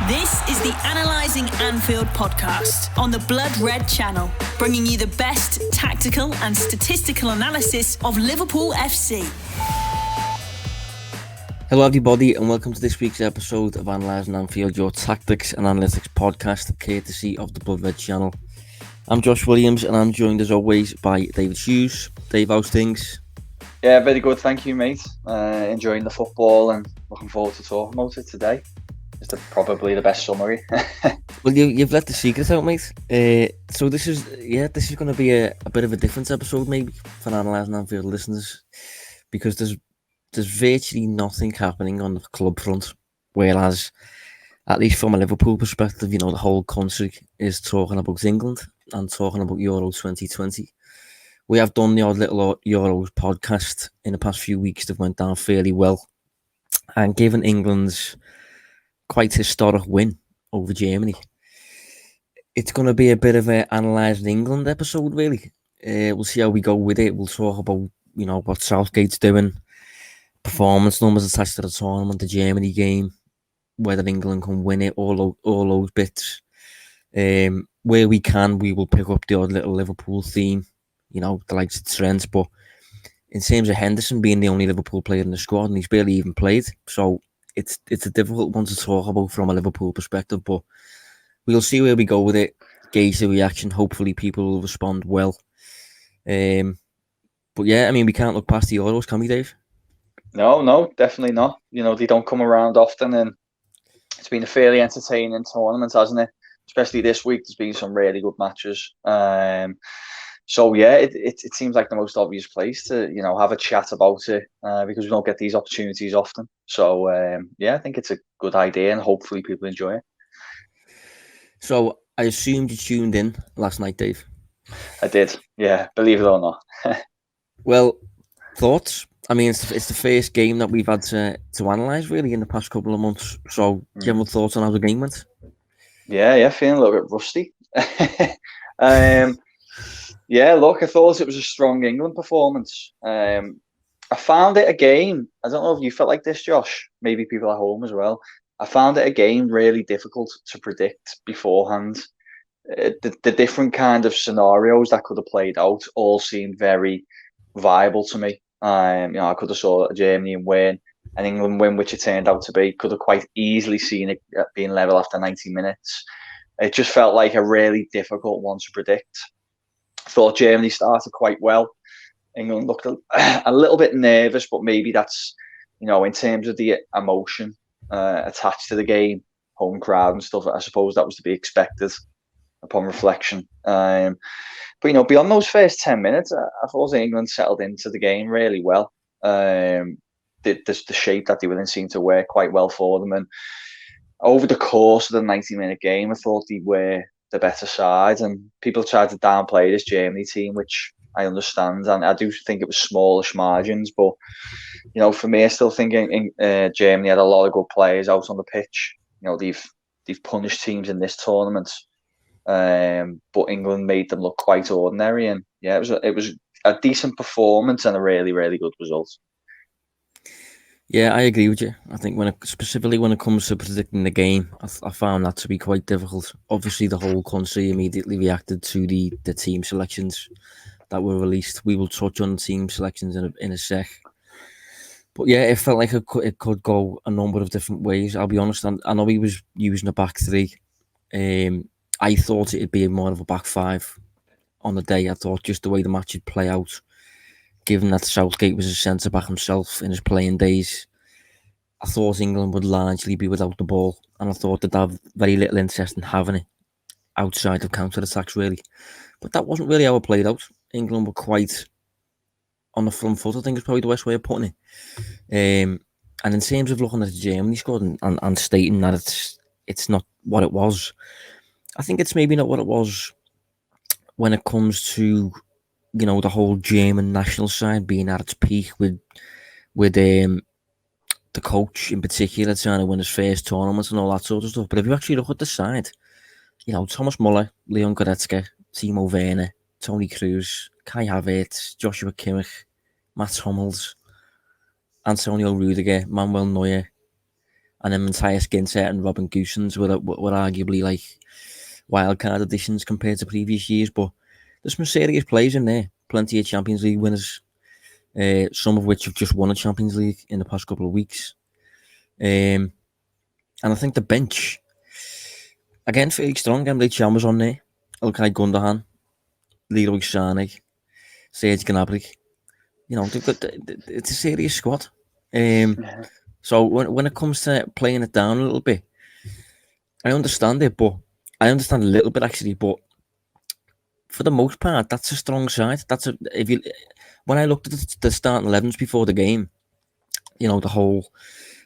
This is the Analysing Anfield podcast on the Blood Red channel, bringing you the best tactical and statistical analysis of Liverpool FC. Hello everybody and welcome to this week's episode of Analysing Anfield, your tactics and analytics podcast, courtesy of the Blood Red channel. I'm Josh Williams and I'm joined as always by David Hughes. Dave, how's things? Yeah, very good, thank you, mate. Enjoying the football and looking forward to talking about it today. It's probably the best summary. Well, you've let the secret out, mate. So this is going to be a bit of a different episode, maybe, for Analysing Anfield listeners, because there's virtually nothing happening on the club front, whereas, at least from a Liverpool perspective, the whole country is talking about England and talking about Euro 2020. We have done the odd little Euros podcast in the past few weeks that went down fairly well, and given England's quite historic win over Germany, it's going to be a bit of an Analysing England episode, really. We'll see how we go with it. We'll talk about, what Southgate's doing, performance numbers attached to the tournament, the Germany game, whether England can win it, all those bits. Where we can, we will pick up the odd little Liverpool theme, the likes of Trent, but in terms of Henderson being the only Liverpool player in the squad, and he's barely even played, so it's a difficult one to talk about from a Liverpool perspective, but we'll see where we go with it, gauge the reaction. Hopefully people will respond well. But yeah, we can't look past the Euros, can we, Dave? No, definitely not. They don't come around often, and it's been a fairly entertaining tournament, hasn't it? Especially this week, there's been some really good matches. So yeah, it seems like the most obvious place to have a chat about it, because we don't get these opportunities often. So yeah, I think it's a good idea, and hopefully people enjoy it. So I assumed you tuned in last night, Dave. I did, yeah, believe it or not. Well, thoughts? It's the first game that we've had to analyse really in the past couple of months. So general thoughts on how the game went? Yeah, feeling a little bit rusty. Yeah, look, I thought it was a strong England performance. I found it again, I don't know if you felt like this, Josh, maybe people at home as well. I found it again really difficult to predict beforehand. The different kind of scenarios that could have played out all seemed very viable to me. I could have saw Germany win, an England win, which it turned out to be. Could have quite easily seen it being level after 90 minutes. It just felt like a really difficult one to predict. I thought Germany started quite well. England looked a little bit nervous, but maybe that's, in terms of the emotion attached to the game, home crowd and stuff, I suppose that was to be expected upon reflection. But, beyond those first 10 minutes, I thought England settled into the game really well. The shape that they were in seemed to work quite well for them. And over the course of the 90-minute game, I thought they were the better side, and people tried to downplay this Germany team, which I understand, and I do think it was smallish margins, but for me, I still think Germany had a lot of good players out on the pitch. They've punished teams in this tournament, but England made them look quite ordinary, and yeah, it was a decent performance and a really, really good result. Yeah, I agree with you. I think specifically when it comes to predicting the game, I found that to be quite difficult. Obviously, the whole country immediately reacted to the team selections that were released. We will touch on team selections in a sec. But yeah, it felt like it could go a number of different ways. I'll be honest, I know he was using a back three. I thought it'd be more of a back five on the day. I thought just the way the match would play out, given that Southgate was a centre-back himself in his playing days, I thought England would largely be without the ball, and I thought they'd have very little interest in having it outside of counter-attacks, really. But that wasn't really how it played out. England were quite on the front foot, I think is probably the best way of putting it. And in terms of looking at the Germany squad and stating that it's not what it was, I think it's maybe not what it was when it comes to the whole German national side being at its peak with the coach in particular trying to win his first tournament and all that sort of stuff. But if you actually look at the side, Thomas Muller, Leon Goretzka, Timo Werner, Toni Kroos, Kai Havertz, Joshua Kimmich, Mats Hummels, Antonio Rudiger, Manuel Neuer, and then Matthias Ginter and Robin Gosens were arguably like wildcard additions compared to previous years. But there's some serious players in there. Plenty of Champions League winners, some of which have just won a Champions League in the past couple of weeks. And I think the bench, again, fairly strong. Emre Can was on there. Ilkay Gundogan, Leroy Sané, Serge Gnabry. It's a serious squad. So when it comes to playing it down a little bit, I understand it, but I understand a little bit actually. But for the most part, that's a strong side. When I looked at the starting 11s before the game, the whole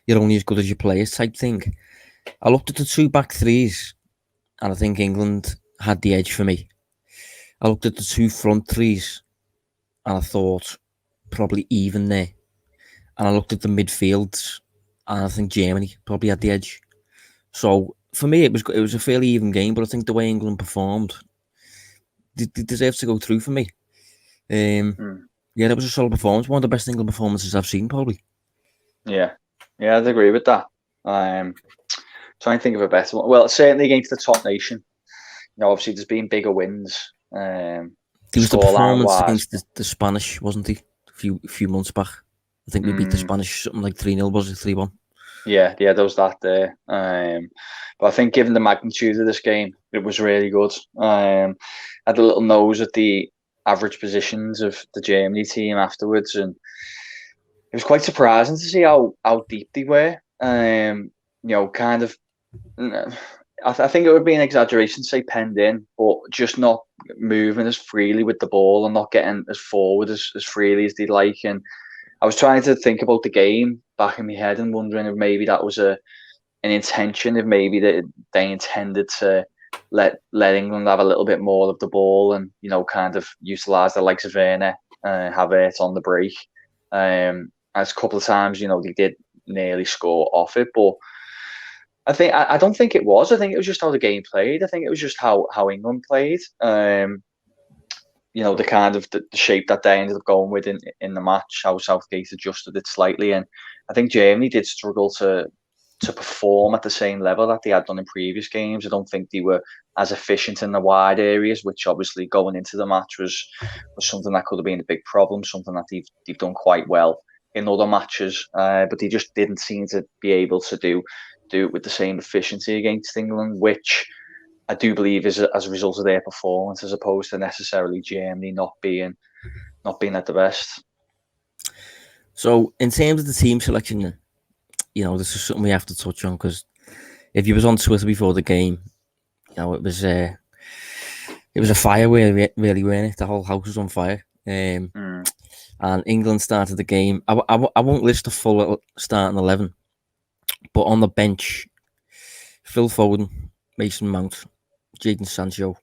"you're only as good as your players" type thing. I looked at the 2 back threes, and I think England had the edge for me. I looked at the 2 front threes, and I thought probably even there. And I looked at the midfields, and I think Germany probably had the edge. So for me, it was a fairly even game, but I think the way England performed, they deserve to go through for me. Yeah, that was a solid performance. One of the best England performances I've seen, probably. Yeah, I'd agree with that. Trying to think of a better one. Well, certainly against the top nation. Obviously there's been bigger wins. There was the performance against the Spanish, wasn't he? A few months back. I think we beat the Spanish something like 3-0, was it 3-1? Yeah, there was that there. But I think given the magnitude of this game, it was really good. I had a little nose at the average positions of the Germany team afterwards, and it was quite surprising to see how deep they were. Kind of. I think it would be an exaggeration to say penned in, but just not moving as freely with the ball and not getting as forward as freely as they'd like. And I was trying to think about the game back in my head and wondering if maybe that was an intention, if maybe they intended to let England have a little bit more of the ball and, kind of utilise the likes of Werner, Havertz on the break. As a couple of times, they did nearly score off it, but I don't think it was. I think it was just how the game played. I think it was just how England played. The kind of the shape that they ended up going with in the match, how Southgate adjusted it slightly. And I think Germany did struggle to perform at the same level that they had done in previous games. I don't think they were as efficient in the wide areas, which obviously going into the match was something that could have been a big problem, something that they've done quite well in other matches. But they just didn't seem to be able to do it with the same efficiency against England, which I do believe is as a result of their performance, as opposed to necessarily Germany not being at the best. So, in terms of the team selection, this is something we have to touch on, because if you was on Twitter before the game, it was a fire really, weren't it? The whole house was on fire. And England started the game. I won't list the full starting 11, but on the bench, Phil Foden, Mason Mount, Jadon Sancho,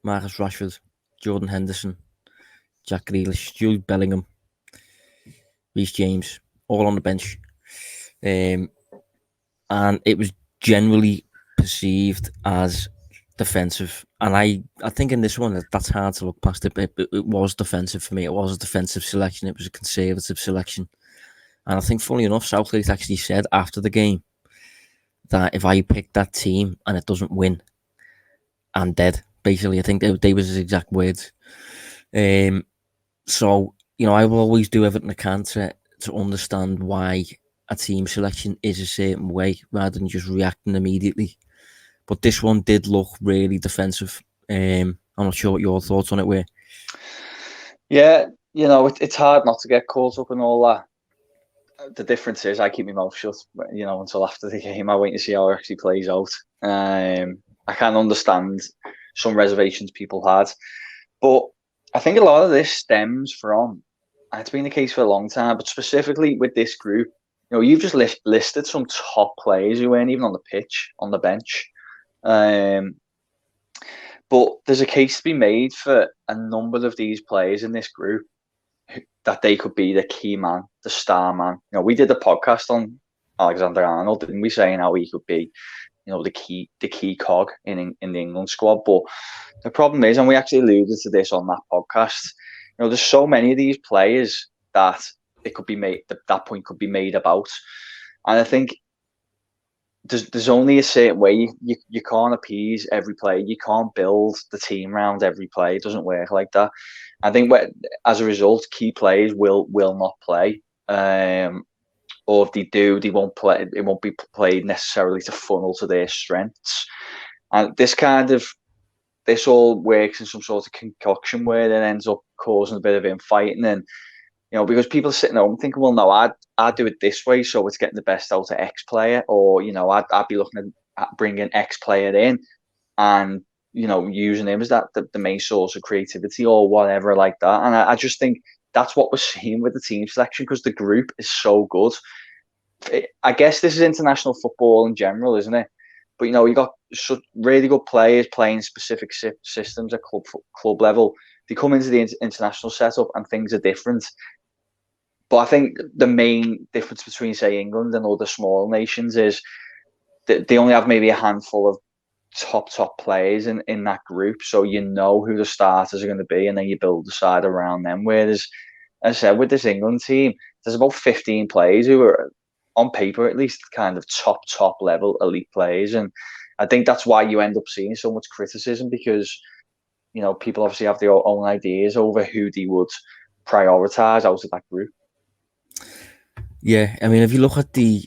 Marcus Rashford, Jordan Henderson, Jack Grealish, Jude Bellingham, Reece James, all on the bench. And it was generally perceived as defensive. And I think in this one, that's hard to look past it, but it was defensive for me. It was a defensive selection. It was a conservative selection. And I think, funny enough, Southgate actually said after the game that if I pick that team and it doesn't win, I'm dead. Basically, I think they was his exact words. So, I will always do everything I can to understand why a team selection is a certain way rather than just reacting immediately. But this one did look really defensive. I'm not sure what your thoughts on it were. Yeah, it's hard not to get caught up in all that. The difference is I keep my mouth shut, until after the game. I wait to see how it actually plays out. I can understand some reservations people had, but I think a lot of this stems from, and it's been the case for a long time, but specifically with this group, you've just listed some top players who weren't even on the pitch, on the bench. But there's a case to be made for a number of these players in this group that they could be the key man, the star man. We did a podcast on Alexander-Arnold, didn't we, saying how he could be, the key cog in the England squad. But the problem is, and we actually alluded to this on that podcast, there's so many of these players that it could be made, that point could be made about. And I think there's only a certain way you can't appease every player. You can't build the team around every player. It doesn't work like that. I think as a result, key players will not play. Or if they do, they won't play. It won't be played necessarily to funnel to their strengths. And this all works in some sort of concoction where it ends up causing a bit of infighting, and because people are sitting at home thinking, well, no, I'd do it this way, so it's getting the best out of X player, or I'd be looking at bringing X player in, and using him as the main source of creativity or whatever like that. And I just think that's what we're seeing with the team selection, because the group is so good. I guess this is international football in general, isn't it? But you got such really good players playing specific systems at club level. They come into the international setup and things are different. But I think the main difference between, say, England and other small nations is that they only have maybe a handful of top players in that group, so you know who the starters are going to be, and then you build the side around them. Whereas, as I said, with this England team, there's about 15 players who are, on paper at least, kind of top level elite players, and I think that's why you end up seeing so much criticism, because people obviously have their own ideas over who they would prioritise out of that group. Yeah, I mean, if you look at the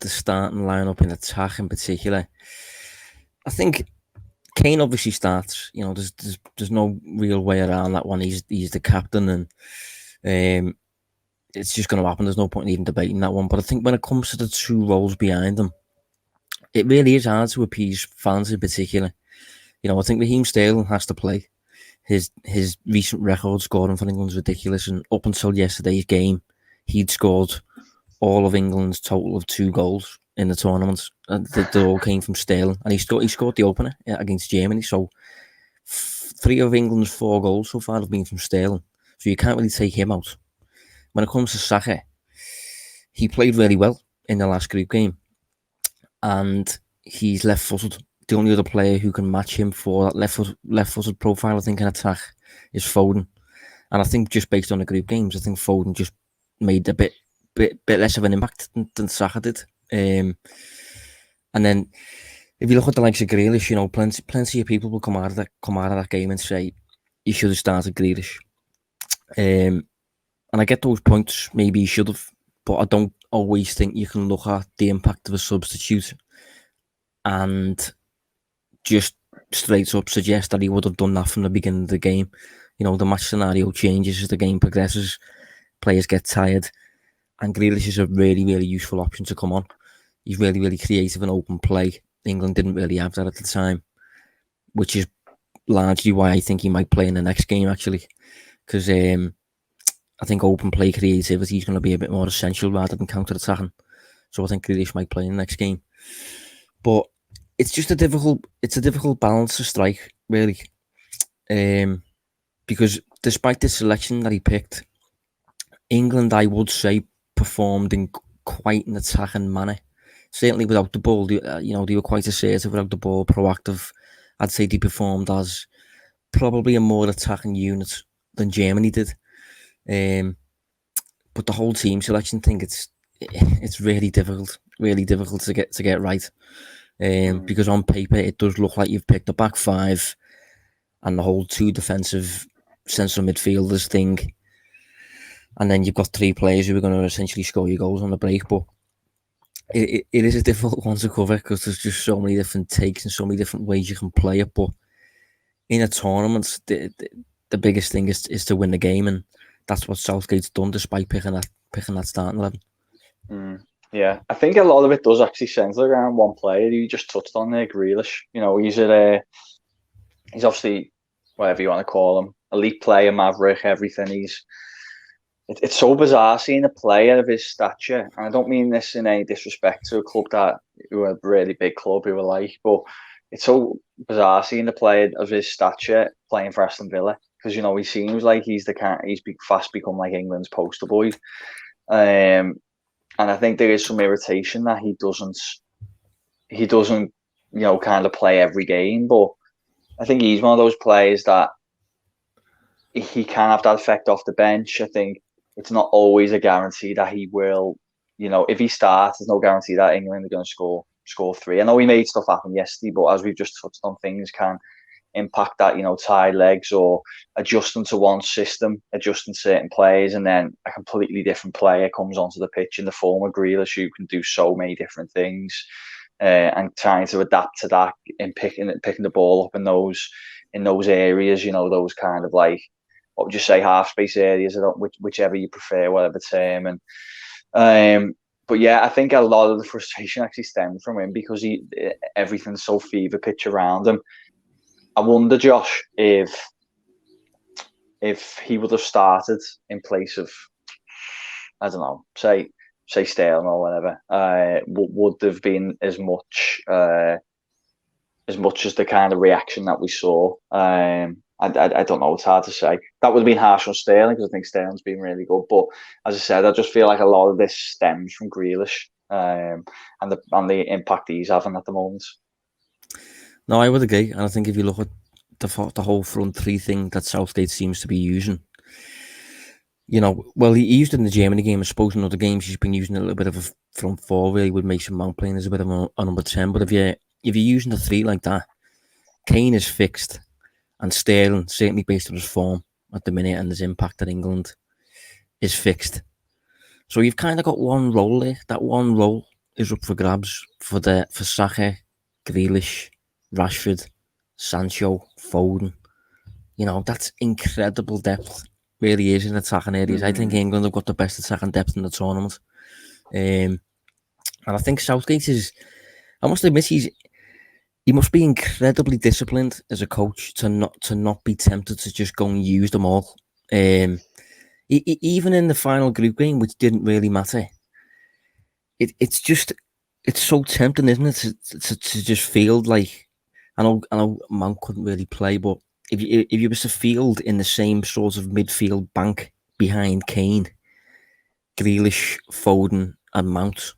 starting lineup in attack in particular, I think Kane obviously starts. There's no real way around that one. He's the captain, and it's just going to happen. There's no point in even debating that one. But I think when it comes to the two roles behind him, it really is hard to appease fans in particular. I think Raheem Sterling has to play. His recent record scoring for England's ridiculous, and up until yesterday's game, he'd scored all of England's total of 2 goals in the tournament. They all came from Sterling, and he scored the opener against Germany. So 3 of England's 4 goals so far have been from Sterling. So you can't really take him out. When it comes to Saka, he played really well in the last group game, and he's left-footed. The only other player who can match him for that left-footed profile, I think, in attack is Foden. And I think just based on the group games, I think Foden just made a bit less of an impact than Saka did. And then if you look at the likes of Grealish, plenty of people will come out of that game and say he should have started Grealish. And I get those points. Maybe he should have, but I don't always think you can look at the impact of a substitute and just straight up suggest that he would have done that from the beginning of the game. The match scenario changes as the game progresses. Players get tired, and Grealish is a really, really useful option to come on. He's really, really creative and open play. England didn't really have that at the time, which is largely why I think he might play in the next game, actually, because I think open play creativity is going to be a bit more essential rather than counter-attacking. So I think Grealish might play in the next game. But it's just a difficult balance to strike, really. Because despite the selection that he picked, England, I would say, performed in quite an attacking manner. Certainly without the ball, they were quite assertive without the ball, proactive. I'd say they performed as probably a more attacking unit than Germany did. But the whole team selection thing, it's really difficult to get right. Because on paper it does look like you've picked a back 5 and the whole 2 defensive central midfielders thing, and then you've got 3 players who are going to essentially score your goals on the break. But it is a difficult one to cover because there's just so many different takes and so many different ways you can play it. But in a tournament, the biggest thing is to win the game, and that's what Southgate's done despite picking that starting 11. Yeah, I think a lot of it does actually centre around one player. You just touched on there, Grealish. He's obviously, whatever you want to call him, elite player, maverick, everything. It's so bizarre seeing a player of his stature, and I don't mean this in any disrespect to a club who are a really big club who are like, but it's so bizarre seeing a player of his stature playing for Aston Villa, because he seems like he's fast become like England's poster boy. And I think there is some irritation that he doesn't, kind of play every game. But I think he's one of those players that he can have that effect off the bench. I think it's not always a guarantee that he will, if he starts, there's no guarantee that England are going to score score 3. I know we made stuff happen yesterday, but as we've just touched on, things can impact that, tied legs or adjusting to one system, adjusting certain players, and then a completely different player comes onto the pitch in the form of Grealish, who can do so many different things, and trying to adapt to that and picking the ball up in those areas, those kind of like, what would you say, half space areas, whichever you prefer, whatever term. And but yeah, I think a lot of the frustration actually stemmed from him because everything's so fever pitch around him. I wonder, Josh, if he would have started in place of, I don't know, say Sterling or whatever, would have been as much as the kind of reaction that we saw. I don't know. It's hard to say. That would have been harsh on Sterling because I think Sterling's been really good. But as I said, I just feel like a lot of this stems from Grealish and the impact he's having at the moment. No, I would agree, and I think if you look at the whole front three thing that Southgate seems to be using, well, he used it in the Germany game. I suppose in other games he's been using a little bit of a front four, really, with Mason Mount playing as a bit of a number 10. But if you're using the three like that, Kane is fixed, and Sterling, certainly based on his form at the minute and his impact at England, is fixed. So you've kind of got one role there. That one role is up for grabs for Saka, Grealish, Rashford, Sancho, Foden. That's incredible depth. Really is in attacking areas. I think England have got the best attacking depth in the tournament. And I think Southgate I must admit, he must be incredibly disciplined as a coach to not be tempted to just go and use them all. Even in the final group game, which didn't really matter, it's so tempting, isn't it, to just field like, I know Mount couldn't really play, but if you was to field in the same sort of midfield bank behind Kane, Grealish, Foden, and Mount,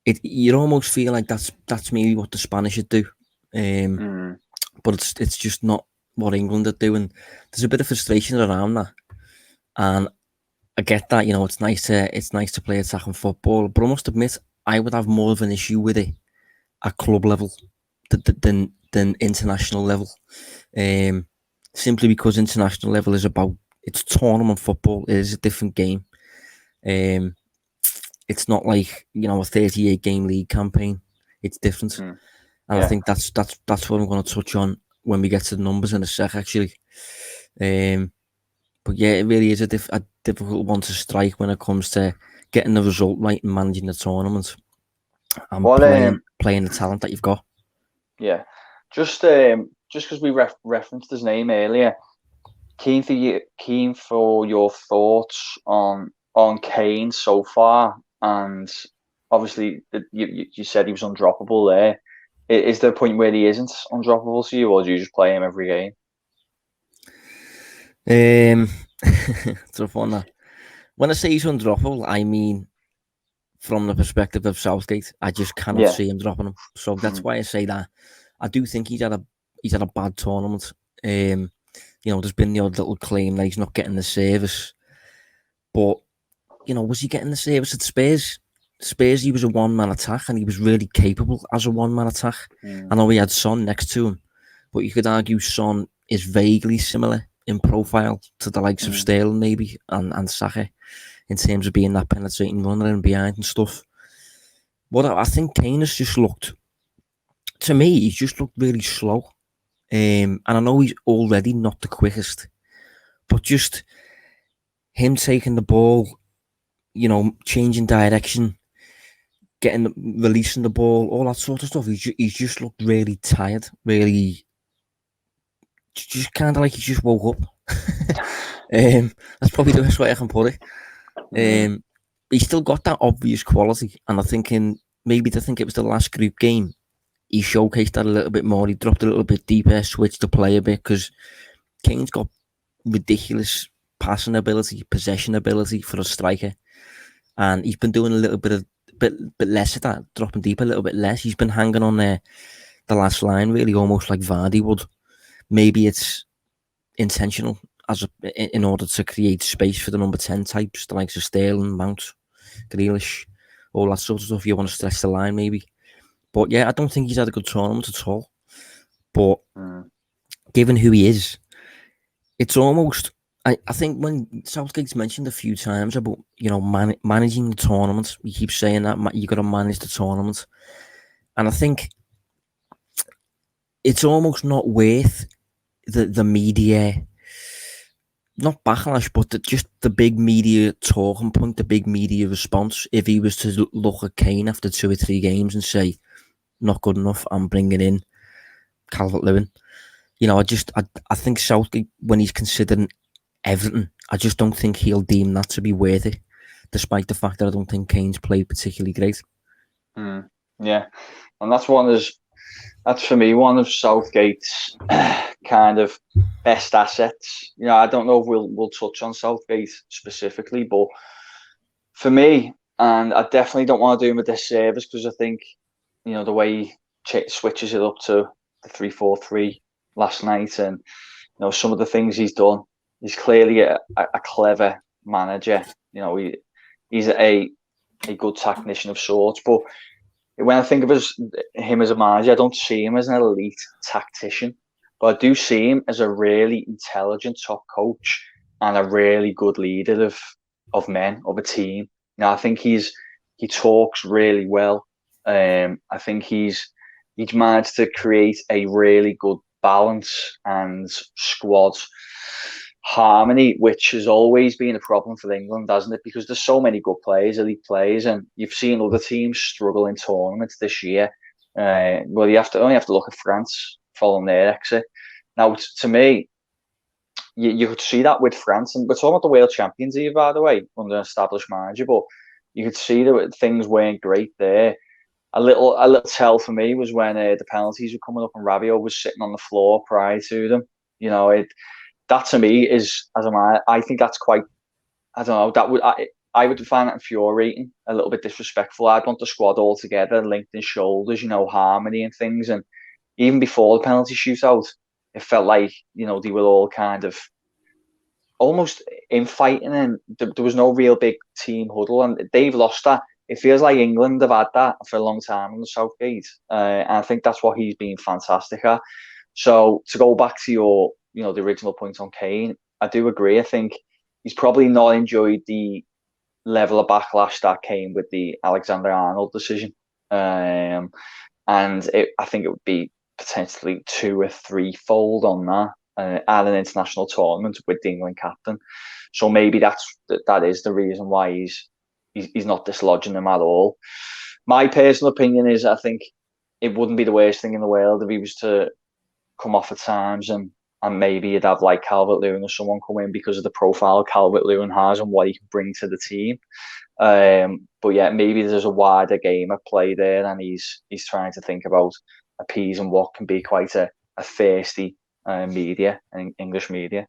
you'd almost feel like that's maybe what the Spanish would do, but it's just not what England are doing. There's a bit of frustration around that, and I get that. It's nice to play attacking football, but I must admit I would have more of an issue with it at club level than international level, simply because international level is it's tournament football. It is a different game. It's not like a 38 game league campaign. It's different, and I think that's what I'm going to touch on when we get to the numbers in a sec, actually. But yeah, it really is a difficult one to strike when it comes to getting the result right and managing the tournament and playing the talent that you've got. Yeah, just because we referenced his name earlier, keen for your thoughts on Kane so far, and obviously you said he was undroppable there. Is there a point where he isn't undroppable to you, or do you just play him every game? Tough one that. When I say he's undroppable, I mean from the perspective of Southgate, I just cannot see him dropping him. So that's why I say that. I do think he's had a bad tournament. There's been the odd little claim that he's not getting the service, but was he getting the service at Spurs? Spurs, he was a one-man attack, and he was really capable as a one-man attack. I know he had Son next to him, but you could argue Son is vaguely similar in profile to the likes of Sterling maybe and Saka in terms of being that penetrating runner and behind and stuff. But I think Kane has just looked, to me, he's just looked really slow. And I know he's already not the quickest, but just him taking the ball, changing direction, releasing the ball, all that sort of stuff. He's just looked really tired, really, just kind of like he just woke up. That's probably the best way I can put it. He's still got that obvious quality, and I think maybe to think it was the last group game, he showcased that a little bit more. He dropped a little bit deeper, switched the play a bit, because Kane's got ridiculous passing ability, possession ability for a striker, and he's been doing a little bit less of that, dropping deep a little bit less. He's been hanging on the last line, really, almost like Vardy would. Maybe it's intentional in order to create space for the number 10 types, the likes of Sterling, Mount, Grealish, all that sort of stuff. You want to stretch the line, maybe. But yeah, I don't think he's had a good tournament at all. But given who he is, it's almost... I think when Southgate's mentioned a few times about, managing the tournament, he keeps saying that you got to manage the tournament. And I think it's almost not worth the media, not backlash, but just the big media talking point, the big media response, if he was to look at Kane after 2 or 3 games and say, not good enough, I'm bringing in Calvert-Lewin. I think Southgate, when he's considering everything, I just don't think he'll deem that to be worth it, despite the fact that I don't think Kane's played particularly great. Yeah, and that's for me one of Southgate's kind of best assets. I don't know if we'll touch on Southgate specifically, but for me, and I definitely don't want to do him a disservice, because I think the way he switches it up to the 3-4-3 last night, and some of the things he's done. He's clearly a clever manager. He's a good tactician of sorts. But when I think of him as a manager, I don't see him as an elite tactician. But I do see him as a really intelligent top coach and a really good leader of men, of a team. I think he talks really well. I think he's managed to create a really good balance and squad harmony, which has always been a problem for England, hasn't it? Because there's so many good players, elite players, and you've seen other teams struggle in tournaments this year. Well, you only have to look at France following their exit. Now, to me, you could see that with France, and we're talking about the world champions here, by the way, under an established manager, but you could see that things weren't great there. A little tell for me was when the penalties were coming up and Rabiot was sitting on the floor prior to them. That to me is, as a man, I think that's quite, I don't know, I would find that infuriating, a little bit disrespectful. I'd want the squad all together, linked in shoulders, harmony and things. And even before the penalty shootout, it felt like, they were all kind of almost infighting, and there was no real big team huddle, and they've lost that. It feels like England have had that for a long time on the Southgate, and I think that's what he's been fantastic at. So to go back to your, the original point on Kane, I do agree. I think he's probably not enjoyed the level of backlash that came with the Alexander-Arnold decision, and I think it would be potentially 2 or 3-fold on that at an international tournament with the England captain. So maybe that is the reason why he's not dislodging them at all. My personal opinion is, I think it wouldn't be the worst thing in the world if he was to come off at times, and maybe you'd have like Calvert-Lewin or someone come in because of the profile Calvert-Lewin has and what he can bring to the team. But yeah, maybe there's a wider game at play there, and he's trying to think about appeasing what can be quite a thirsty media and English media.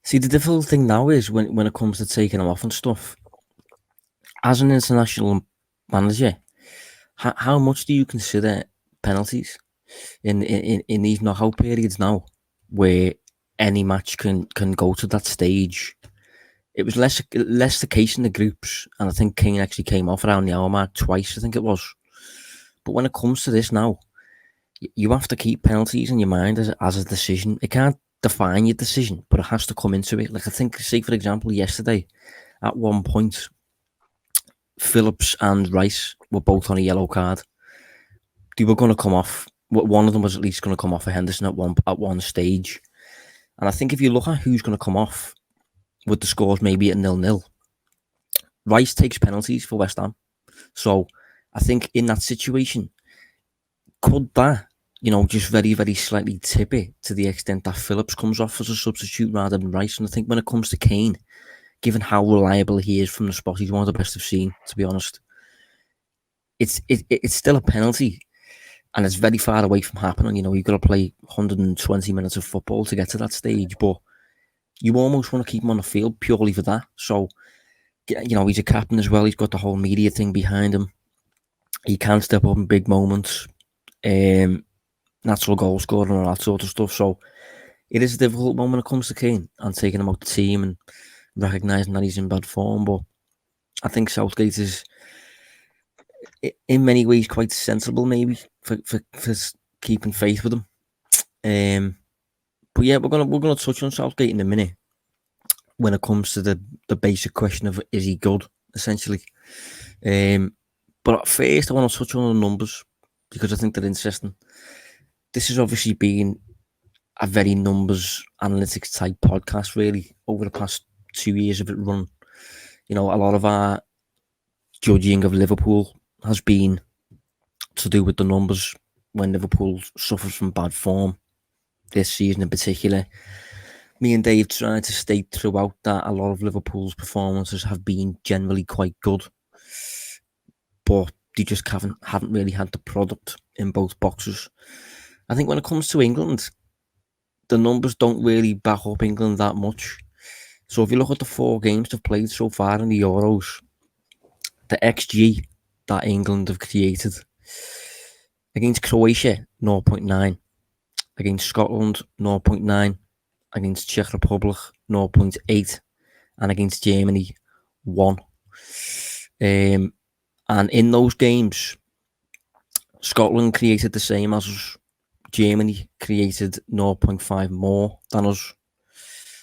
See, the difficult thing now is when it comes to taking him off and stuff, as an international manager, how much do you consider penalties in these knockout periods now, where any match can go to that stage? It was less the case in the groups, and I think Kane actually came off around the hour mark twice, I think it was. But when it comes to this now, you have to keep penalties in your mind as a decision. It can't define your decision, but it has to come into it. Like, I think, say for example, yesterday, at one point, Phillips and Rice were both on a yellow card. They were going to come off. One of them was at least going to come off for Henderson at one stage. And I think if you look at who's going to come off with the scores maybe at 0-0, Rice takes penalties for West Ham. So I think in that situation, could that, just very, very slightly tip it to the extent that Phillips comes off as a substitute rather than Rice? And I think when it comes to Kane, given how reliable he is from the spot, he's one of the best I've seen, to be honest. It's still a penalty, and it's very far away from happening. You've got to play 120 minutes of football to get to that stage, but you almost want to keep him on the field purely for that. So, he's a captain as well. He's got the whole media thing behind him. He can step up in big moments, natural goal scoring and all that sort of stuff. So it is a difficult one when it comes to Kane and taking him out the team and recognising that he's in bad form. But I think Southgate is in many ways quite sensible, maybe for keeping faith with them. But yeah, we're gonna touch on Southgate in a minute when it comes to the basic question of is he good, essentially. But at first, I want to touch on the numbers because I think they're interesting. This has obviously been a very numbers analytics type podcast, really, over the past 2 years of it run. A lot of our judging of Liverpool has been to do with the numbers when Liverpool suffers from bad form this season in particular. Me and Dave tried to state throughout that a lot of Liverpool's performances have been generally quite good, but they just haven't really had the product in both boxes. I think when it comes to England, the numbers don't really back up England that much. So if you look at the 4 games they've played so far in the Euros, the XG that England have created against Croatia, 0.9, against Scotland, 0.9, against Czech Republic, 0.8, and against Germany, 1. And in those games, Scotland created the same as us. Germany created 0.5 more than us.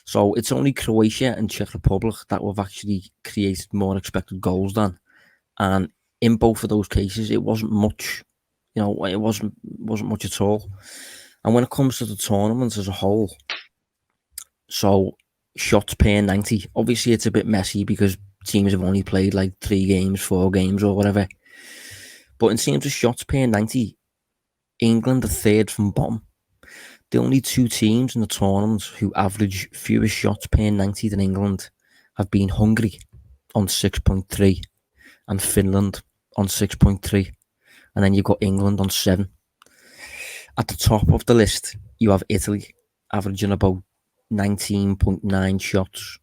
So it's only Croatia and Czech Republic that have actually created more expected goals than. And in both of those cases, it wasn't much. It wasn't much at all. And when it comes to the tournament as a whole, so shots per 90, obviously it's a bit messy because teams have only played like 3 games, 4 games or whatever. But in terms of shots per 90, England are 3rd from bottom. The only 2 teams in the tournament who average fewer shots per 90 than England have been Hungary on 6.3 and Finland on 6.3. And then you've got England on 7. At the top of the list, you have Italy averaging about 19.9 shots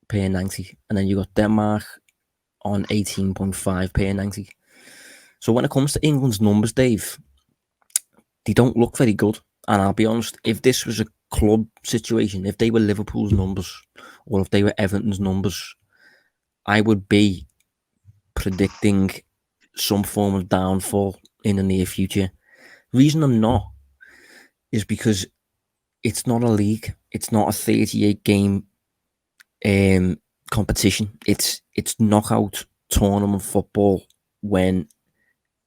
per 90. And then you got Denmark on 18.5 per 90. So when it comes to England's numbers, Dave, they don't look very good. And I'll be honest, if this was a club situation, if they were Liverpool's numbers or if they were Everton's numbers, I would be predicting some form of downfall in the near future. Reason I'm not is because it's not a league. It's not a 38 game competition. It's knockout tournament football when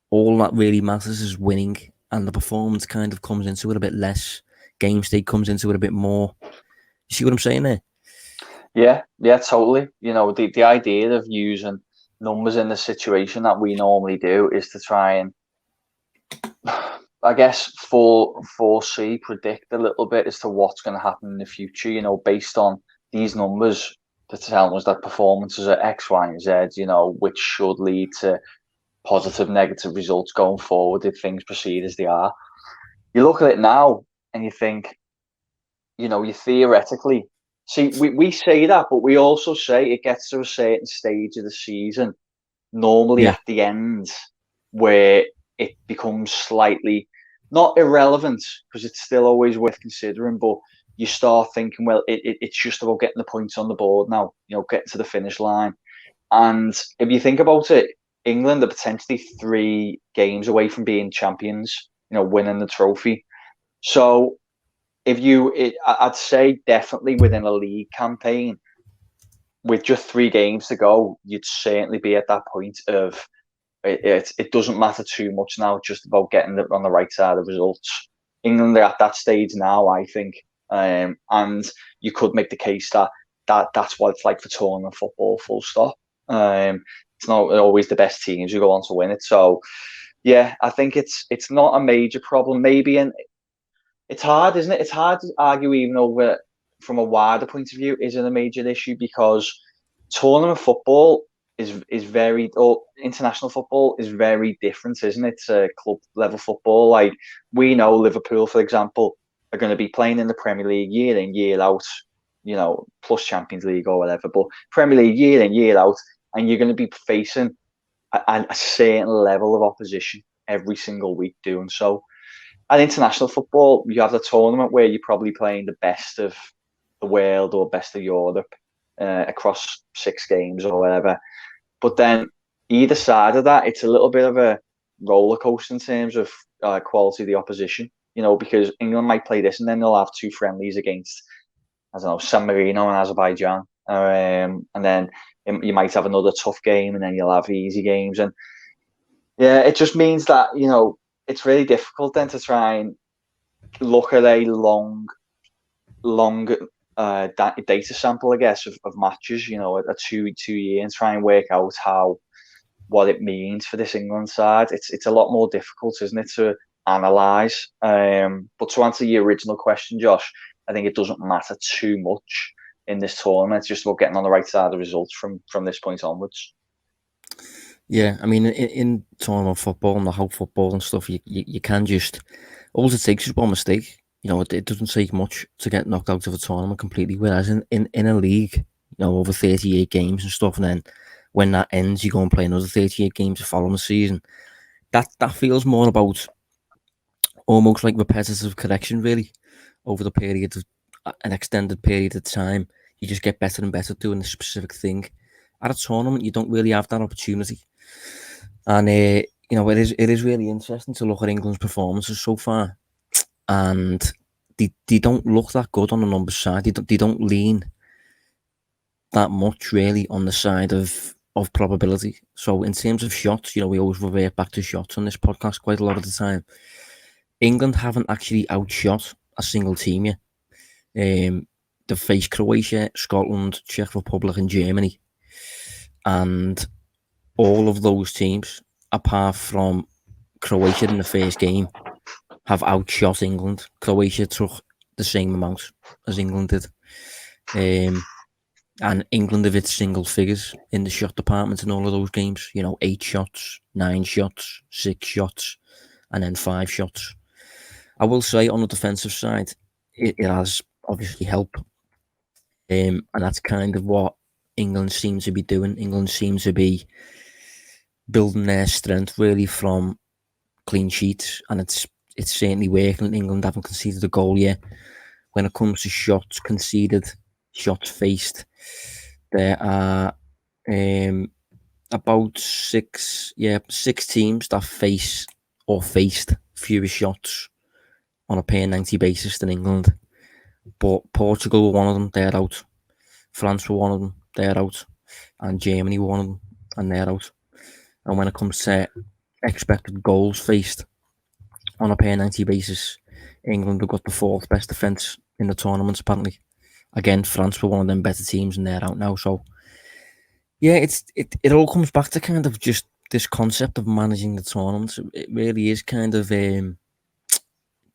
all that really matters is winning, and the performance kind of comes into it a bit less. Game state comes into it a bit more. You see what I'm saying there? Yeah, totally. The idea of using numbers in the situation that we normally do is to try and, I guess, foresee, predict a little bit as to what's going to happen in the future, based on these numbers to tell us that performances are X, Y, and Z, which should lead to positive, negative results going forward if things proceed as they are. You look at it now and you think, you theoretically, see, we say that, but we also say it gets to a certain stage of the season, normally at the end, where it becomes slightly, not irrelevant, because it's still always worth considering, but you start thinking, well, it's just about getting the points on the board now, getting to the finish line. And if you think about it, England are potentially 3 games away from being champions, winning the trophy. So I'd say definitely within a league campaign, with just 3 games to go, you'd certainly be at that point of it doesn't matter too much now, just about getting on the right side of results. England are at that stage now, I think, and you could make the case that's what it's like for tournament football, full stop. It's not always the best teams who go on to win it. So, yeah, I think it's not a major problem. Maybe, and it's hard, isn't it? It's hard to argue even over from a wider point of view. Is it a major issue? Because tournament football is very, or international football is very different, isn't it? To club level football. Like, we know Liverpool, for example, are going to be playing in the Premier League year in, year out, plus Champions League or whatever. But Premier League year in, year out, and you're going to be facing a certain level of opposition every single week doing so. And international football, you have the tournament where you're probably playing the best of the world or best of Europe across 6 games or whatever. But then either side of that, it's a little bit of a roller coaster in terms of quality of the opposition. Because England might play this, and then they'll have 2 friendlies against, I don't know, San Marino and Azerbaijan, and then you might have another tough game, and then you'll have easy games, and yeah, it just means that it's really difficult then to try and look at a long data sample, I guess, of matches, a two year, and try and work out what it means for this England side. It's a lot more difficult, isn't it, to analyse. But to answer your original question, Josh, I think it doesn't matter too much in this tournament. It's just about getting on the right side of the results from this point onwards. Yeah, I mean, in tournament football and the whole football and stuff, you can just, all it takes is one mistake. It doesn't take much to get knocked out of a tournament completely. Whereas in a league, over 38 games and stuff, and then when that ends, you go and play another 38 games the following season. That feels more about almost like repetitive correction, really, over the period of an extended period of time. You just get better and better doing a specific thing. At a tournament, you don't really have that opportunity. And it is really interesting to look at England's performances so far, and they don't look that good on the numbers side. They don't lean that much really on the side of probability. So in terms of shots, we always revert back to shots on this podcast quite a lot of the time. England haven't actually outshot a single team yet. They've faced Croatia, Scotland, Czech Republic, and Germany, and all of those teams, apart from Croatia in the first game, have outshot England. Croatia took the same amount as England did. And England have hit single figures in the shot department in all of those games. 8 shots, 9 shots, 6 shots, and then 5 shots. I will say on the defensive side, it has obviously helped. And that's kind of what England seems to be doing. England seems to be building their strength really from clean sheets, and it's certainly working. England haven't conceded a goal yet. When it comes to shots conceded, shots faced, there are about 6 teams that face or faced fewer shots on a per 90 basis than England. But Portugal were one of them, they're out. France were one of them, they're out. And Germany were one of them, and they're out. And when it comes to expected goals faced on a per 90 basis, England have got the 4th best defence in the tournament, apparently. Again, France were one of them better teams, and they're out now. So, yeah, it all comes back to kind of just this concept of managing the tournament. It really is kind of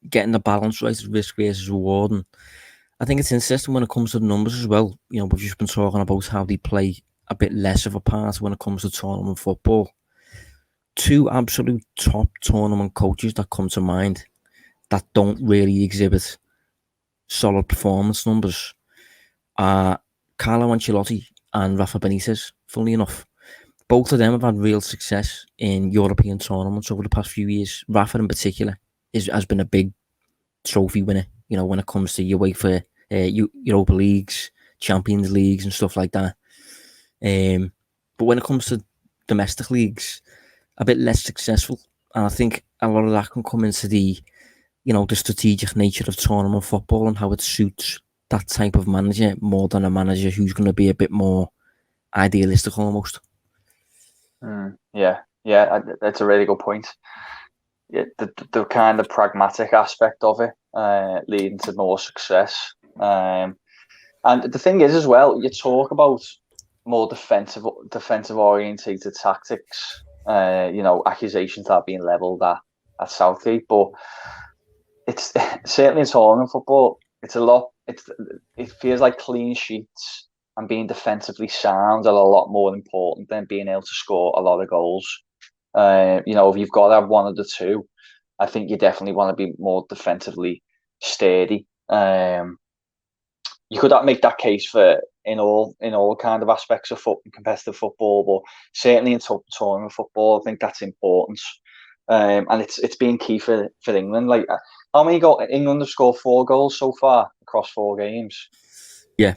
getting the balance right of risk versus reward. And I think it's interesting when it comes to the numbers as well. We've just been talking about how they play a bit less of a part when it comes to tournament football. 2 absolute top tournament coaches that come to mind that don't really exhibit solid performance numbers are Carlo Ancelotti and Rafa Benitez, funnily enough. Both of them have had real success in European tournaments over the past few years. Rafa in particular has been a big trophy winner, when it comes to UEFA, Europa Leagues, Champions Leagues and stuff like that. But when it comes to domestic leagues, a bit less successful. And I think a lot of that can come into the strategic nature of tournament football and how it suits that type of manager more than a manager who's going to be a bit more idealistic almost. Yeah, that's a really good point. Yeah, the kind of pragmatic aspect of it leading to more success. And the thing is as well, you talk about more defensive orientated tactics. Accusations that are being levelled at Southgate, but it's certainly in tournament football. It's a lot. It feels like clean sheets and being defensively sound are a lot more important than being able to score a lot of goals. If you've got to have one of the two, I think you definitely want to be more defensively sturdy. You could make that case for in all kind of aspects of competitive football, but certainly in tournament football, I think that's important. And it's been key for England. Like, how many goals? England have scored 4 goals so far across 4 games. Yeah.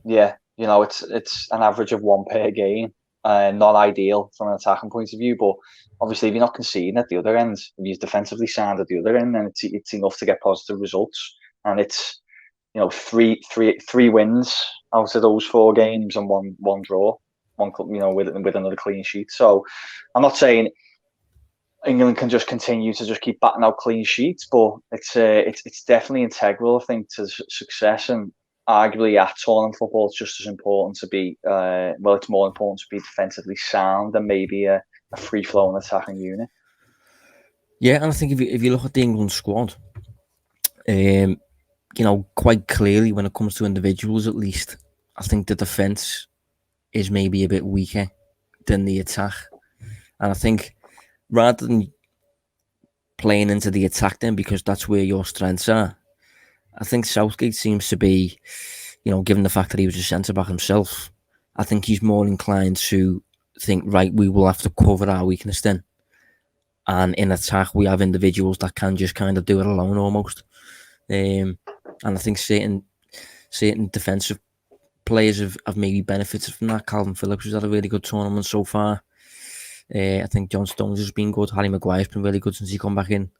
It's an average of 1 per game. not ideal from an attacking point of view, but obviously if you're not conceding at the other end, if you're defensively sound at the other end, then it's enough to get positive results. And it's, three wins out of those 4 games and one draw, with another clean sheet. So I'm not saying England can just continue to just keep batting out clean sheets, but it's definitely integral, I think, to success. And arguably at tournament football, it's just as important to be it's more important to be defensively sound than maybe a free-flowing attacking unit. Yeah, and I think if you look at the England squad, quite clearly when it comes to individuals, at least, I think the defence is maybe a bit weaker than the attack. And I think rather than playing into the attack then, because that's where your strengths are, I think Southgate seems to be, given the fact that he was a centre-back himself, I think he's more inclined to think, right, we will have to cover our weakness then. And in attack, we have individuals that can just kind of do it alone almost. And I think certain defensive players have maybe benefited from that. Calvin Phillips has had a really good tournament so far. I think John Stones has been good. Harry Maguire's been really good since he come back in.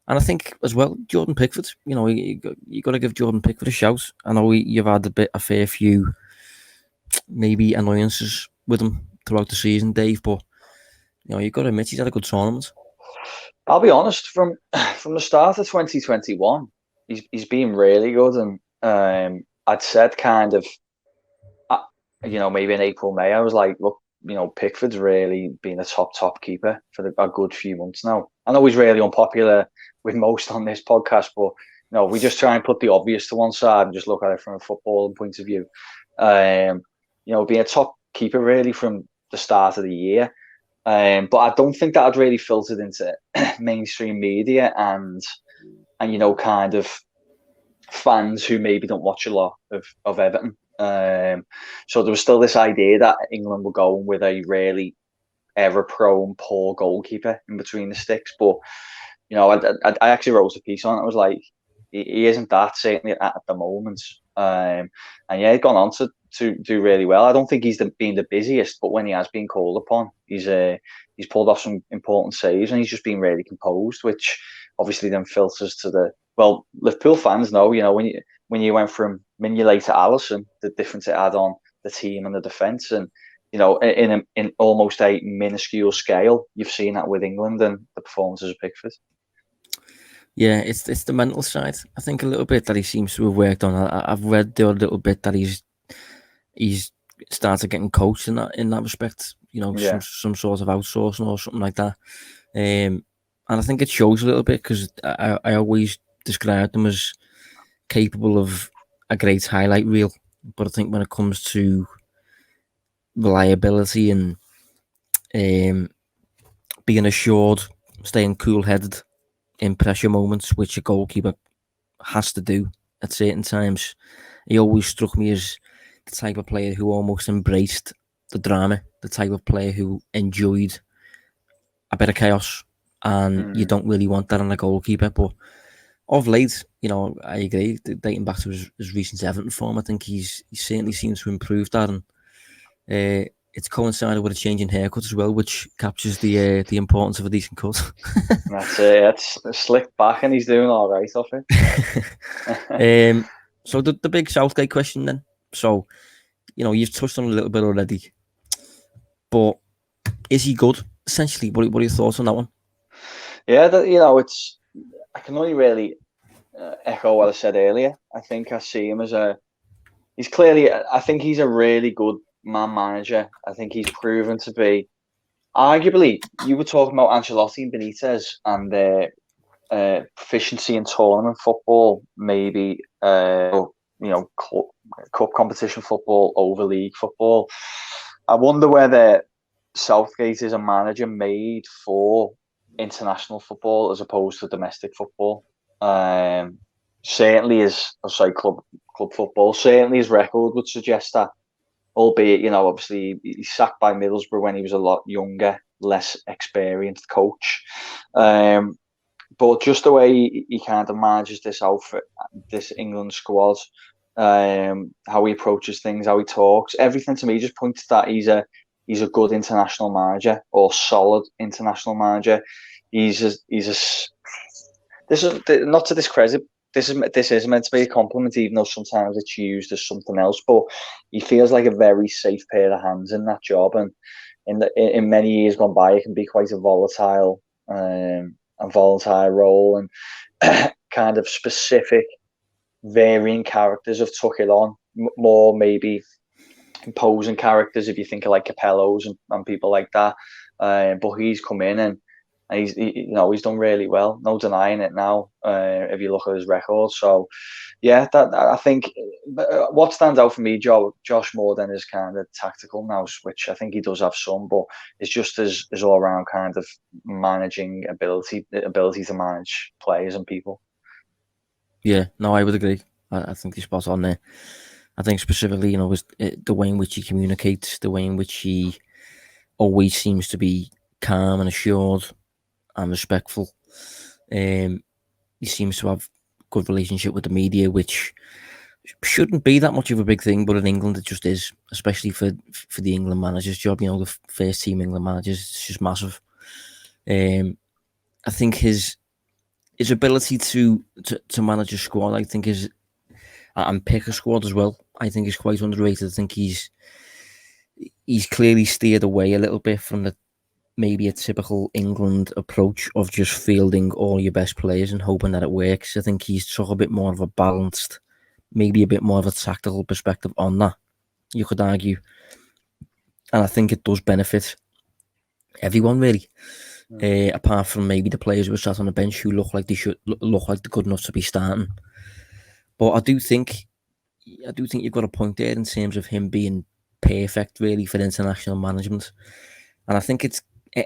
And I think as well, Jordan Pickford, you got to give Jordan Pickford a shout. I know you've had a fair few maybe annoyances with him throughout the season, Dave, but you've got to admit he's had a good tournament. I'll be honest, from the start of 2021, he's been really good. And I'd said kind of, maybe in April, May, I was like, look, Pickford's really been a top keeper for a good few months now. I know he's really unpopular with most on this podcast, but we just try and put the obvious to one side and just look at it from a footballing point of view. Being a top keeper really from the start of the year. But I don't think that had really filtered into mainstream media and kind of fans who maybe don't watch a lot of Everton. So there was still this idea that England were going with a really error-prone, poor goalkeeper in between the sticks. But I actually wrote a piece on it. I was like, he isn't that, certainly at the moment. And yeah, he's gone on to do really well. I don't think he's been the busiest, but when he has been called upon, he's pulled off some important saves, and he's just been really composed, which obviously then filters to Liverpool fans know, when you went from Mignolet to Alisson, the difference it had on the team and the defence, and in almost a minuscule scale, you've seen that with England and the performances of Pickford. Yeah, it's the mental side, I think, a little bit that he seems to have worked on. I've read a little bit that he's started getting coached in that respect. Some sort of outsourcing or something like that. And I think it shows a little bit because I always described him as capable of a great highlight reel, but I think when it comes to reliability and being assured, staying cool-headed in pressure moments, which a goalkeeper has to do at certain times, he always struck me as the type of player who almost embraced the drama, the type of player who enjoyed a bit of chaos, and you don't really want that in a goalkeeper. But of late, I agree, dating back to his recent Everton form, I think he certainly seems to improve that, and it's coincided with a change in haircut as well, which captures the importance of a decent cut. That's it. It's slicked back, and he's doing all right, I think. So the big Southgate question then. So, you've touched on it a little bit already, but is he good? Essentially, what are your thoughts on that one? Yeah, I can only really echo what I said earlier. I think I see him as I think he's a really good man manager. I think he's proven to be, arguably, you were talking about Ancelotti and Benitez and their proficiency in tournament football, maybe cup competition football over league football. I wonder whether Southgate is a manager made for international football as opposed to domestic football. Certainly club football. Certainly his record would suggest that. Albeit, obviously he's sacked by Middlesbrough when he was a lot younger, less experienced coach. But just the way he kind of manages this outfit, this England squad, how he approaches things, how he talks, everything to me just points that he's a he's a good international manager or solid international manager. This is not to discredit. This is meant to be a compliment, even though sometimes it's used as something else. But he feels like a very safe pair of hands in that job, and in many years gone by, it can be quite a volatile role, and kind of specific, varying characters have took it on. More maybe imposing characters, if you think of like Capello's and people like that. But he's come in and he's done really well. No denying it now. If you look at his record, so yeah, that I think what stands out for me, Josh, more than his kind of tactical nous, which I think he does have some, but it's just his all around kind of managing ability to manage players and people. Yeah, no, I would agree. I think he's spot on there. I think specifically, the way in which he communicates, the way in which he always seems to be calm and assured and respectful. He seems to have a good relationship with the media, which shouldn't be that much of a big thing, but in England it just is, especially for the England manager's job. The first team England managers, it's just massive. I think his ability to manage a squad, I think and pick a squad as well, I think is quite underrated. I think he's clearly steered away a little bit from maybe a typical England approach of just fielding all your best players and hoping that it works. I think he's took a bit more of a balanced, maybe a bit more of a tactical perspective on that, you could argue. And I think it does benefit everyone, really. Apart from maybe the players who are sat on the bench who look like they're good enough to be starting. But I do think you've got a point there in terms of him being perfect, really, for international management. And I think it's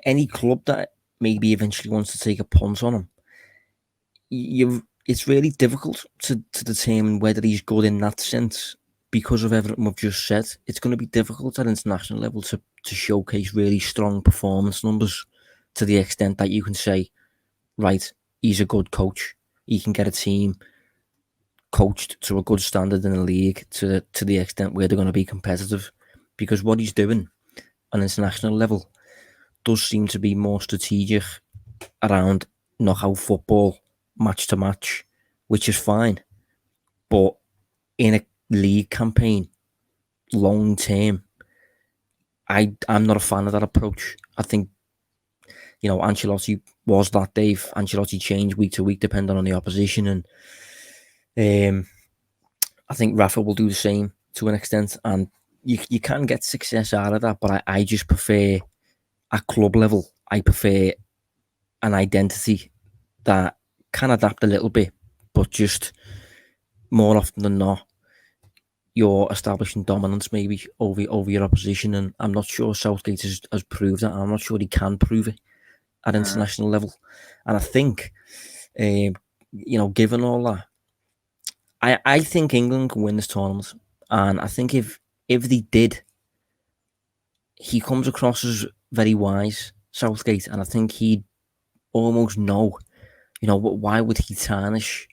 any club that maybe eventually wants to take a punt on him. It's really difficult to determine whether he's good in that sense because of everything we've just said. It's going to be difficult at international level to showcase really strong performance numbers to the extent that you can say, right, he's a good coach. He can get a team coached to a good standard in the league to the extent where they're going to be competitive, because what he's doing on international level does seem to be more strategic around knockout football, match to match, which is fine. But in a league campaign, long term, I'm not a fan of that approach. I think, Ancelotti was that, Dave. Ancelotti changed week to week depending on the opposition, and I think Rafa will do the same to an extent, and you can get success out of that, but I just prefer, at club level, I prefer an identity that can adapt a little bit, but just more often than not, you're establishing dominance maybe over your opposition, and I'm not sure Southgate has proved that, and I'm not sure he can prove it at international level. And I think, given all that, I think England can win this tournament, and I think if they did, he comes across as very wise, Southgate, and I think he'd almost know, why would he tarnish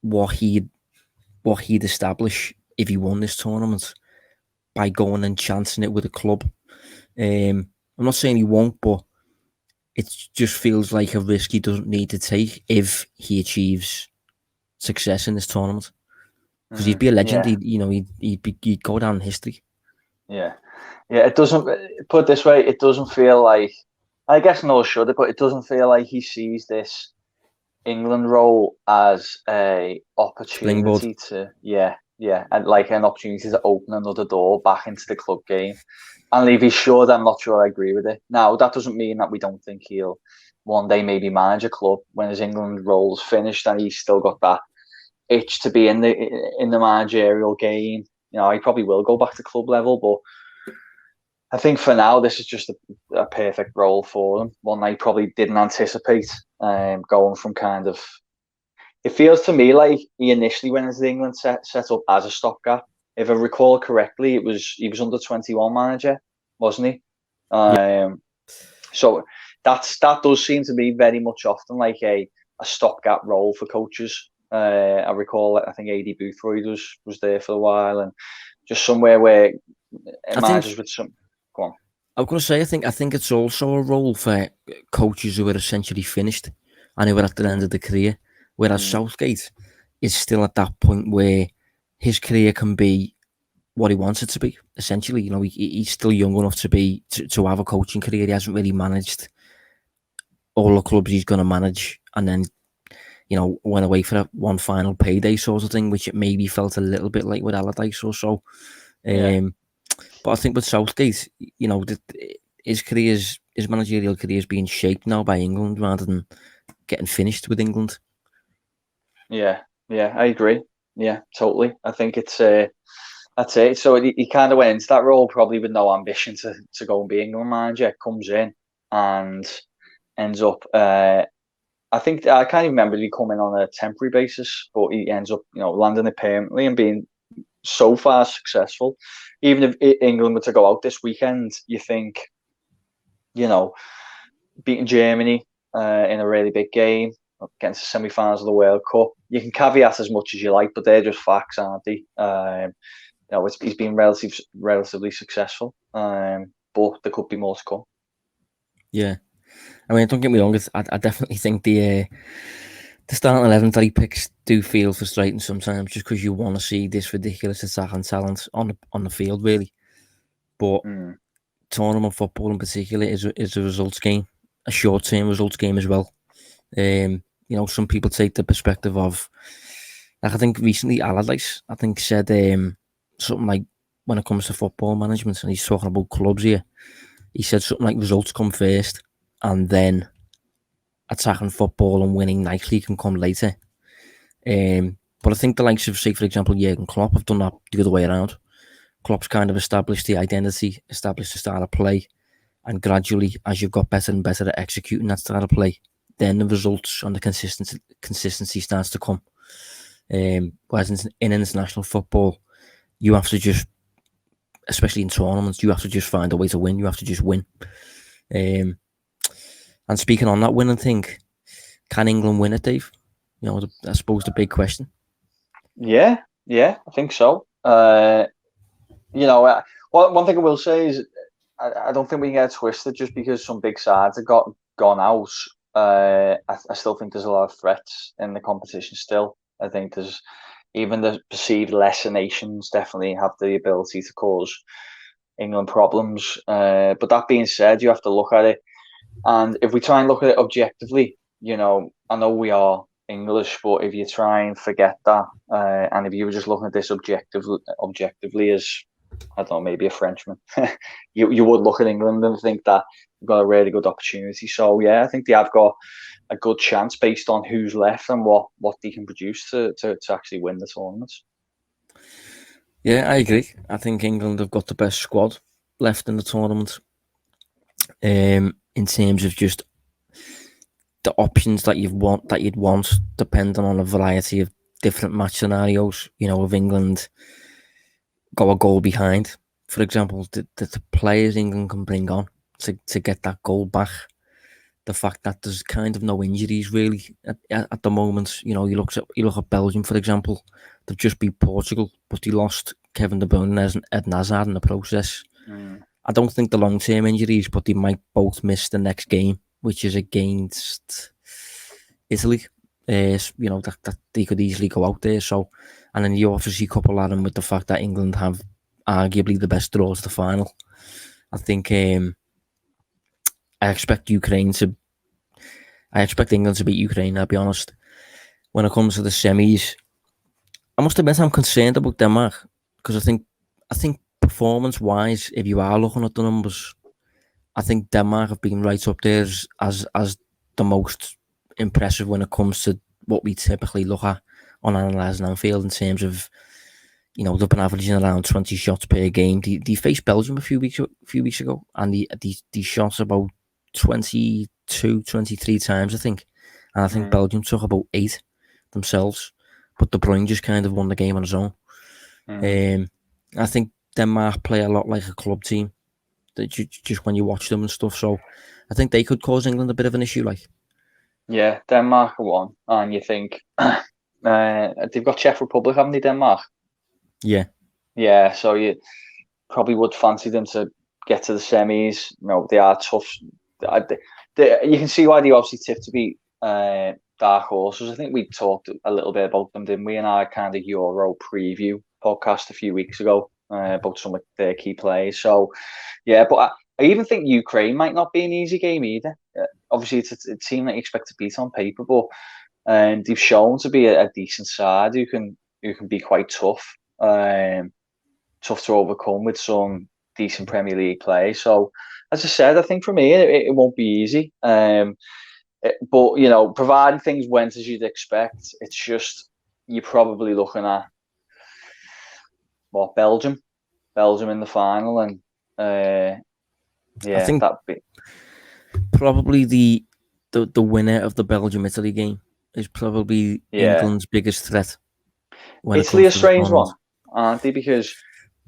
what he'd establish if he won this tournament by going and chancing it with a club. I'm not saying he won't, but it just feels like a risk he doesn't need to take if he achieves success in this tournament, because he'd be a legend. He'd go down in history. Yeah. It doesn't, put it this way, it doesn't feel like, I guess nor should it, but it doesn't feel like he sees this England role as a opportunity to, and like an opportunity to open another door back into the club game. And if he's sure, I'm not sure I agree with it. Now, that doesn't mean that we don't think he'll one day maybe manage a club when his England role's finished and he's still got that itch to be in the managerial game. He probably will go back to club level, but I think for now this is just a perfect role for him. One I probably didn't anticipate. Going from kind of, it feels to me like he initially went into England set up as a stopgap. If I recall correctly, he was under 21 manager, wasn't he? So that does seem to be very much often like a stopgap role for coaches. I recall, I think AD Boothroyd was there for a while, and just somewhere where managers with some. Go on. I was going to say, I think it's also a role for coaches who are essentially finished and who are at the end of the career. Whereas Southgate is still at that point where his career can be what he wants it to be. Essentially, he's still young enough to have a coaching career. He hasn't really managed all the clubs he's going to manage, and then went away for one final payday sort of thing, which it maybe felt a little bit like with Allardyce or so. But I think with Southgate, his managerial career is being shaped now by England rather than getting finished with England. Yeah, I agree. Yeah, totally. I think it's that's it. So he kind of went into that role probably with no ambition to go and be England manager. Comes in and ends up. I think I can't even remember he come in on a temporary basis, but he ends up landing it permanently and being so far successful. Even if England were to go out this weekend, you think, beating Germany in a really big game, getting to semi-finals of the World Cup. You can caveat as much as you like, but they're just facts, aren't they? He's been relatively successful, but there could be more to come. Yeah, I mean, don't get me wrong. I definitely think the starting 11 that he picks do feel frustrating sometimes, just because you want to see this ridiculous attacking talent on the field, really. But tournament football in particular is a results game, a short-term results game as well. Some people take the perspective of, like I think recently Allardyce, said something like, when it comes to football management, and he's talking about clubs here, he said something like results come first, and then attacking football and winning nicely can come later. But I think the likes of, say, for example, Jurgen Klopp have done that the other way around. Klopp's kind of established the identity, established the style of play, and gradually, as you've got better and better at executing that style of play, then the results and the consistency starts to come. Whereas in international football, you have to just, especially in tournaments, you have to just find a way to win. You have to just win. And speaking on that winning thing, can England win it, Dave? I suppose the big question. Yeah, I think so. One thing I will say is I don't think we can get it twisted just because some big sides have gone out. I still think there's a lot of threats in the competition still. I think there's even the perceived lesser nations definitely have the ability to cause England problems. But that being said, you have to look at it. And if we try and look at it objectively, I know we are English, but if you try and forget that, and if you were just looking at this objectively as, I don't know, maybe a Frenchman, you would look at England and think that we've got a really good opportunity. So yeah, I think they have got a good chance based on who's left and what they can produce to actually win the tournament. Yeah, I agree. I think England have got the best squad left in the tournament. In terms of just the options that you'd want, depending on a variety of different match scenarios. If England go a goal behind, for example, the players England can bring on to get that goal back. The fact that there's kind of no injuries really at the moment. You look at Belgium, for example. They've just beat Portugal, but they lost Kevin De Bruyne and Eden Hazard in the process. I don't think the long-term injuries, but they might both miss the next game, which is against Italy. That they could easily go out there. So, and then you obviously couple that in with the fact that England have arguably the best draw to the final. I think I expect England to beat Ukraine. I'll be honest. When it comes to the semis, I must admit I'm concerned about Denmark because I think performance-wise, if you are looking at the numbers, I think Denmark have been right up there as the most impressive when it comes to what we typically look at on Analysing Anfield in terms of, they've been averaging around 20 shots per game. They faced Belgium a few weeks ago, and they shot about 22, 23 times, I think. And I think Belgium took about 8 themselves, but De Bruyne just kind of won the game on his own. I think Denmark play a lot like a club team, just when you watch them and stuff. So I think they could cause England a bit of an issue. Yeah, Denmark are one, and you think they've got Czech Republic, haven't they? Denmark. Yeah. Yeah, so you probably would fancy them to get to the semis. They are tough. You can see why they obviously tip to be dark horses. I think we talked a little bit about them, didn't we, in our kind of Euro preview podcast a few weeks ago about some of their key players. So, yeah, but I even think Ukraine might not be an easy game either. Obviously, it's a team that you expect to beat on paper, but they've shown to be a decent side who can be quite tough, tough to overcome with some decent Premier League play. So, as I said, I think for me it won't be easy. But providing things went as you'd expect, it's just you're probably looking at Belgium in the final, and I think that'd be probably the winner of the Belgium-Italy game is probably England's biggest threat. Italy a strange one, aren't they? Because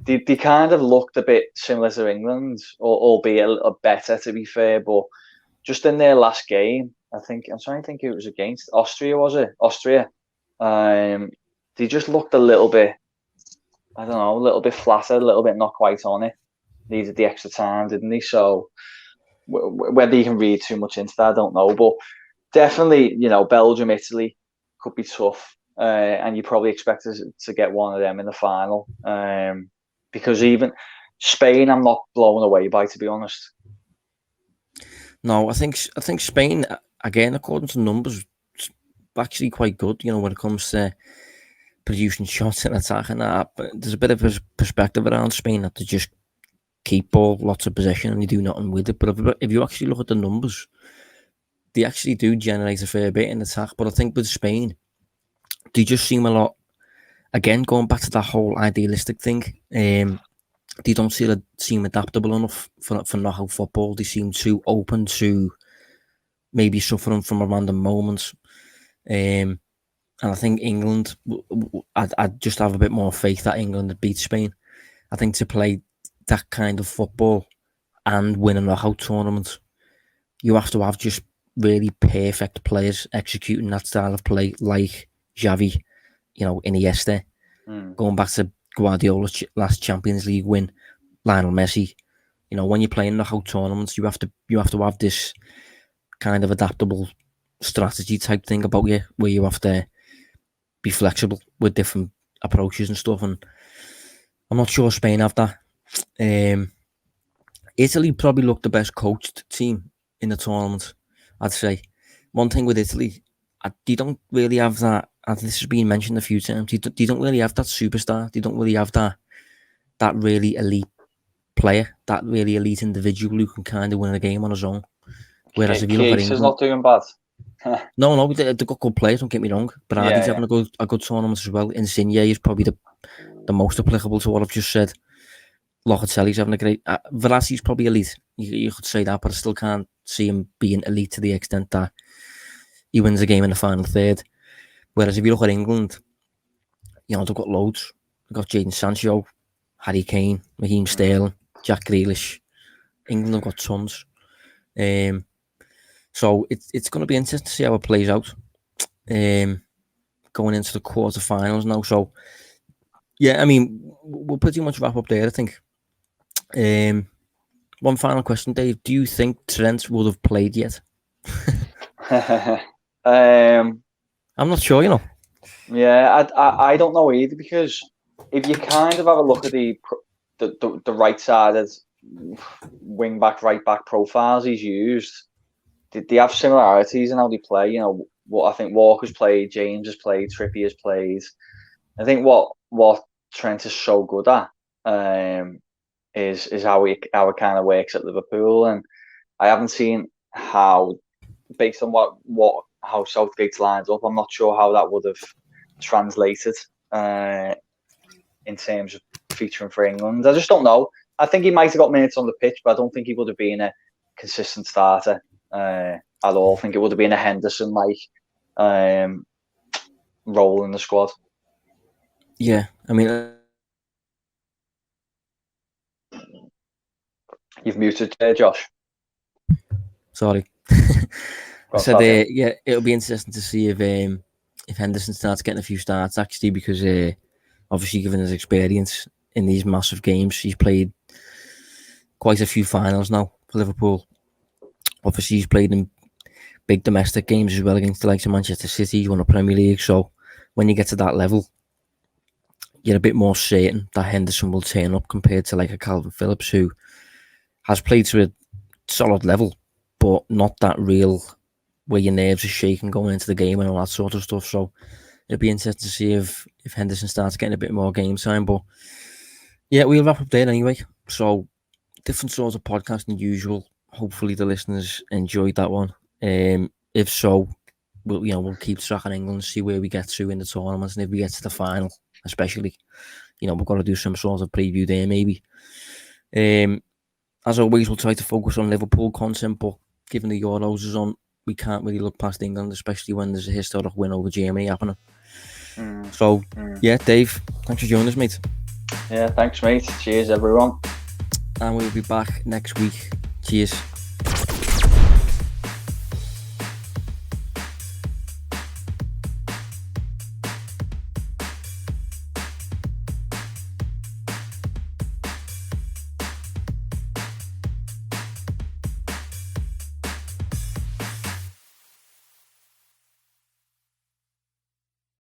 they kind of looked a bit similar to England, albeit a little better, to be fair. But just in their last game, I'm trying to think who it was against. Austria, was it? Austria. They just looked a little bit, I don't know, a little bit flatter, a little bit not quite on it. Needed the extra time, didn't they? So whether you can read too much into that, I don't know. But definitely, Belgium, Italy could be tough. And you probably expect us to get one of them in the final. Because even Spain, I'm not blown away by, to be honest. No, I think Spain, again, according to numbers, actually quite good, when it comes to producing shots and attacking that. But there's a bit of a perspective around Spain that they just keep ball, lots of possession, and they do nothing with it. But if you actually look at the numbers, they actually do generate a fair bit in attack. But I think with Spain, they just seem a lot, again, going back to that whole idealistic thing, they don't seem adaptable enough for knockout football. They seem too open to maybe suffering from a random moment. And I think England, I'd just have a bit more faith that England would beat Spain. I think to play that kind of football and win a knockout tournament, you have to have just really perfect players executing that style of play, like Xavi, Iniesta, going back to Guardiola's last Champions League win, Lionel Messi. When you're playing knockout tournaments, you have to have this kind of adaptable strategy type thing about you, where you have to be flexible with different approaches and stuff. And I'm not sure Spain have that. Italy probably looked the best coached team in the tournament, I'd say. One thing with Italy, they don't really have that, as this has been mentioned a few times, they don't really have that superstar. They don't really have that really elite player, that really elite individual who can kind of win a game on his own. Whereas if you look at England, is not doing bad. No, they've got good players, don't get me wrong. But Ardi's having a good tournament as well. Insigne is probably the most applicable to what I've just said. Locatelli's having a great... Verratti's probably elite. You could say that, but I still can't see him being elite to the extent that he wins a game in the final third. Whereas if you look at England, they've got loads. They've got Jadon Sancho, Harry Kane, Raheem Sterling, Jack Grealish. England have got tons. So it's going to be interesting to see how it plays out. Going into the quarterfinals now. So, yeah, I mean, we'll pretty much wrap up there, I think. One final question, Dave. Do you think Trent would have played yet? I'm not sure, Yeah, I don't know either, because if you kind of have a look at the right-sided wing-back, right-back profiles he's used, they have similarities in how they play. What I think Walker's played, James has played, Trippier's played. I think what Trent is so good at is how it kind of works at Liverpool, and I haven't seen how, based on how Southgate's lined up, I'm not sure how that would have translated in terms of featuring for England. I just don't know. I think he might have got minutes on the pitch, but I don't think he would have been a consistent starter at all. I think it would have been a Henderson-like role in the squad. Yeah, I mean... You've muted there, Josh. Sorry. I said, yeah, it'll be interesting to see if Henderson starts getting a few starts, actually, because obviously, given his experience in these massive games, he's played quite a few finals now for Liverpool. Obviously, he's played in big domestic games as well against the likes of Manchester City. He's won a Premier League, so when you get to that level, you're a bit more certain that Henderson will turn up compared to like a Calvin Phillips, who has played to a solid level, but not that real where your nerves are shaking going into the game and all that sort of stuff. So it'll be interesting to see if Henderson starts getting a bit more game time. But yeah, we'll wrap up there anyway. So different sort of podcast than usual. Hopefully the listeners enjoyed that one. If so, we'll keep tracking England, see where we get to in the tournaments, and if we get to the final, especially, we've got to do some sort of preview there maybe. As always, we'll try to focus on Liverpool content, but given the Euros is on, we can't really look past England, especially when there's a historic win over Germany happening. So, yeah, Dave, thanks for joining us, mate. Yeah, thanks, mate. Cheers, everyone. And we'll be back next week. Cheers.